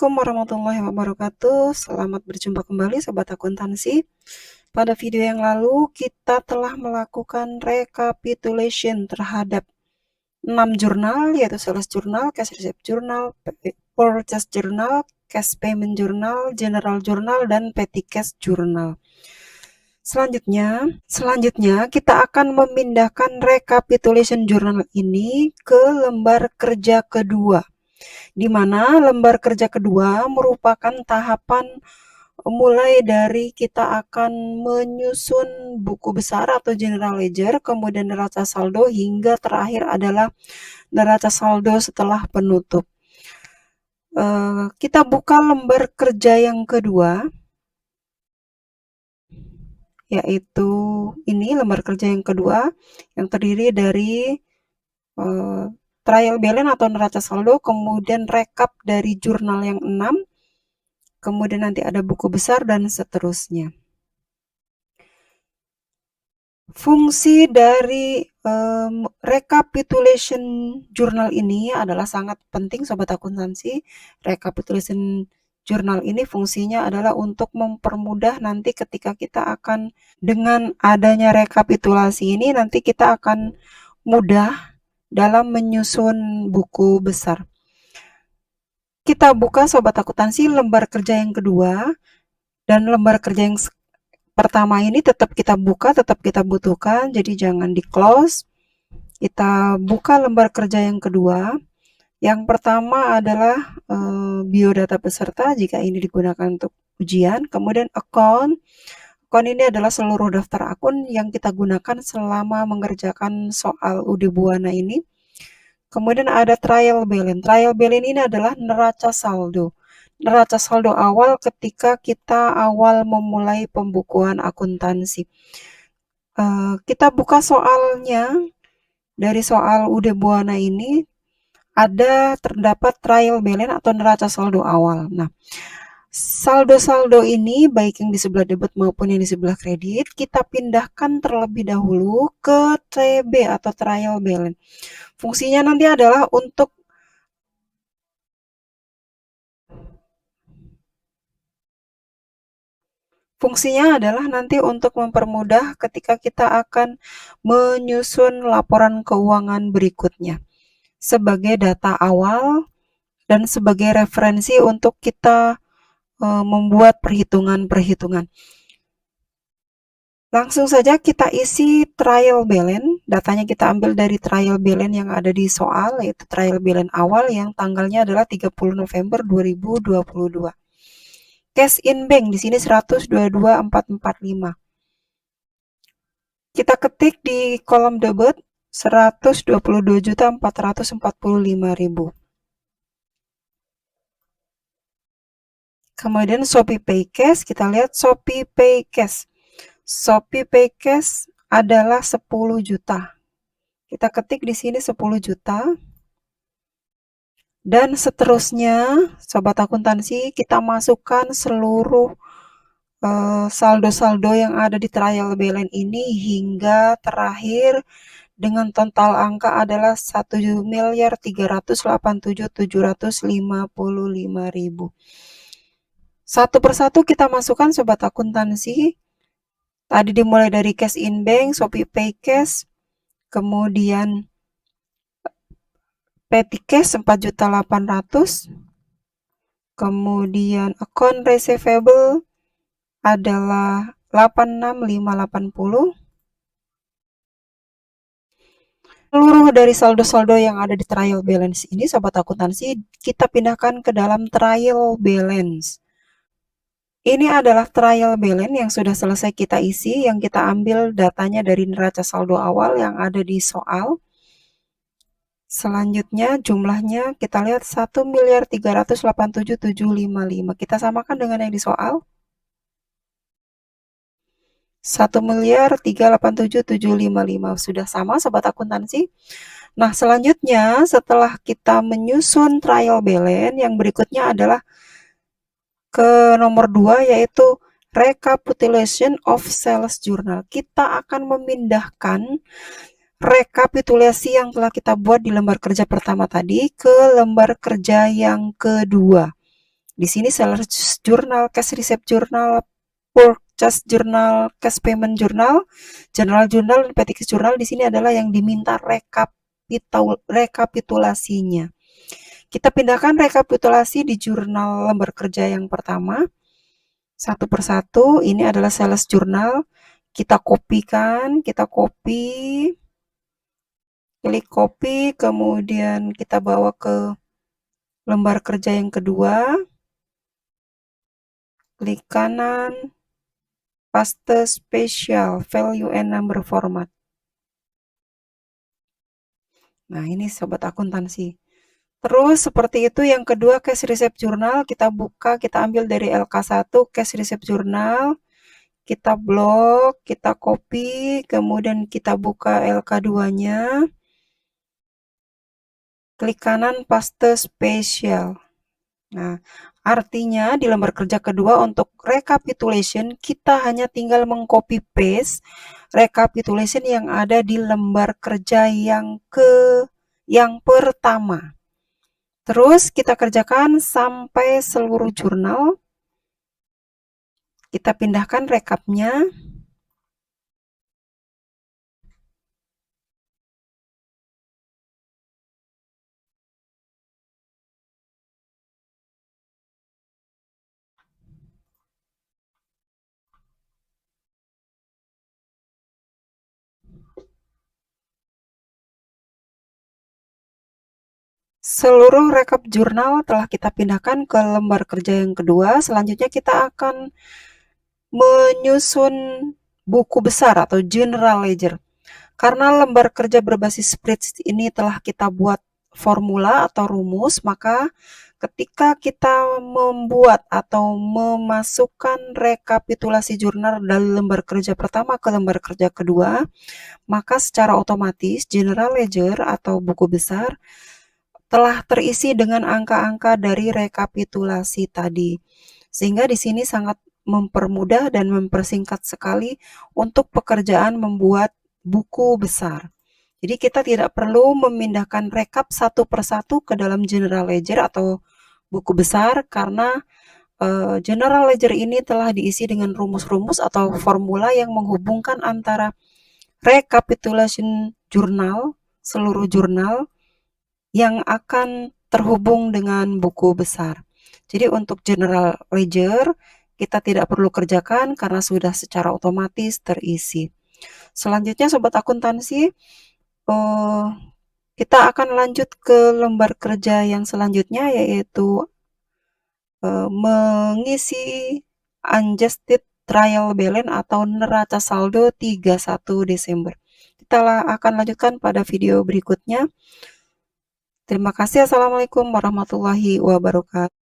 Assalamualaikum warahmatullahi wabarakatuh. Selamat berjumpa kembali Sobat Akuntansi. Pada video yang lalu kita telah melakukan recapitulation terhadap 6 jurnal, yaitu Sales Journal, Cash Receipt Journal, Purchase Journal, Cash Payment Journal, General Journal, dan Petty Cash Journal. Selanjutnya kita akan memindahkan recapitulation journal ini ke lembar kerja kedua, di mana lembar kerja kedua merupakan tahapan mulai dari kita akan menyusun buku besar atau general ledger, kemudian neraca saldo, hingga terakhir adalah neraca saldo setelah penutup. Kita buka lembar kerja yang kedua, yaitu ini lembar kerja yang kedua yang terdiri dari trial balance atau neraca saldo, kemudian rekap dari jurnal yang 6, kemudian nanti ada buku besar dan seterusnya. Fungsi dari recapitulation jurnal ini adalah sangat penting Sobat Akuntansi. Recapitulation jurnal ini fungsinya adalah untuk mempermudah nanti ketika kita akan, dengan adanya rekapitulasi ini nanti kita akan mudah dalam menyusun buku besar. Kita buka Sobat Akuntansi lembar kerja yang kedua, dan lembar kerja yang pertama ini tetap kita buka, tetap kita butuhkan, jadi jangan di close. Kita buka lembar kerja yang kedua. Yang pertama adalah biodata peserta jika ini digunakan untuk ujian. Kemudian account. Account ini adalah seluruh daftar akun yang kita gunakan selama mengerjakan soal UD Buana ini. Kemudian ada trial balance. Trial balance ini adalah neraca saldo. Neraca saldo awal ketika kita awal memulai pembukuan akuntansi. Kita buka soalnya. Dari soal UD Buana ini terdapat trial balance atau neraca saldo awal. Nah, saldo-saldo ini baik yang di sebelah debit maupun yang di sebelah kredit kita pindahkan terlebih dahulu ke TB atau trial balance. Fungsinya nanti adalah untuk mempermudah ketika kita akan menyusun laporan keuangan berikutnya sebagai data awal dan sebagai referensi untuk kita membuat perhitungan-perhitungan. Langsung saja kita isi trial balance. Datanya kita ambil dari trial balance yang ada di soal, yaitu trial balance awal yang tanggalnya adalah 30 November 2022. Cash in bank di sini 122.445. Kita ketik di kolom debit 122.445.000. Kemudian Shopee Pay Cash, kita lihat Shopee Pay Cash. Shopee Pay Cash adalah 10 juta. Kita ketik di sini 10 juta. Dan seterusnya, Sobat Akuntansi, kita masukkan seluruh saldo-saldo yang ada di trial balance ini hingga terakhir dengan total angka adalah 1.387.755.000. Satu persatu kita masukkan Sobat Akuntansi. Tadi dimulai dari cash in bank, Shopee Pay Cash, kemudian Petty Cash 4.800.000, kemudian account receivable adalah 86.580. Seluruh dari saldo-saldo yang ada di trial balance ini Sobat Akuntansi kita pindahkan ke dalam trial balance. Ini adalah trial balance yang sudah selesai kita isi, yang kita ambil datanya dari neraca saldo awal yang ada di soal. Selanjutnya jumlahnya kita lihat 1.387.755. Kita samakan dengan yang di soal. 1.387.755 sudah sama Sobat Akuntansi. Nah, selanjutnya setelah kita menyusun trial balance, yang berikutnya adalah ke nomor 2, yaitu recapitulation of sales journal. Kita akan memindahkan rekapitulasi yang telah kita buat di lembar kerja pertama tadi ke lembar kerja yang kedua. Di sini sales journal, cash receipt journal, purchase journal, cash payment journal, general journal, dan petty cash journal di sini adalah yang diminta rekapitulasinya. Kita pindahkan rekapitulasi di jurnal lembar kerja yang pertama. Satu persatu, ini adalah sales journal. Kita kopikan, kita copy, klik copy, kemudian kita bawa ke lembar kerja yang kedua. Klik kanan, paste spesial, value and number format. Nah, ini sobat akuntansi. Terus seperti itu yang kedua cash receipt journal, kita buka, kita ambil dari LK1 cash receipt journal, kita blok, kita copy, kemudian kita buka LK2-nya, klik kanan paste spesial. Nah, artinya di lembar kerja kedua untuk recapitulation kita hanya tinggal mengcopy paste recapitulation yang ada di lembar kerja yang pertama. Terus kita kerjakan sampai seluruh jurnal. Kita pindahkan rekapnya. Seluruh rekap jurnal telah kita pindahkan ke lembar kerja yang kedua. Selanjutnya kita akan menyusun buku besar atau general ledger. Karena lembar kerja berbasis spreadsheet ini telah kita buat formula atau rumus, maka ketika kita membuat atau memasukkan rekapitulasi jurnal dari lembar kerja pertama ke lembar kerja kedua, maka secara otomatis general ledger atau buku besar telah terisi dengan angka-angka dari rekapitulasi tadi. Sehingga di sini sangat mempermudah dan mempersingkat sekali untuk pekerjaan membuat buku besar. Jadi kita tidak perlu memindahkan rekap satu persatu ke dalam general ledger atau buku besar karena general ledger ini telah diisi dengan rumus-rumus atau formula yang menghubungkan antara recapitulation journal, seluruh jurnal yang akan terhubung dengan buku besar. Jadi untuk general ledger kita tidak perlu kerjakan karena sudah secara otomatis terisi. Selanjutnya sobat akuntansi, kita akan lanjut ke lembar kerja yang selanjutnya yaitu mengisi adjusted trial balance atau neraca saldo 31 Desember. Kita akan lanjutkan pada video berikutnya. Terima kasih. Assalamualaikum warahmatullahi wabarakatuh.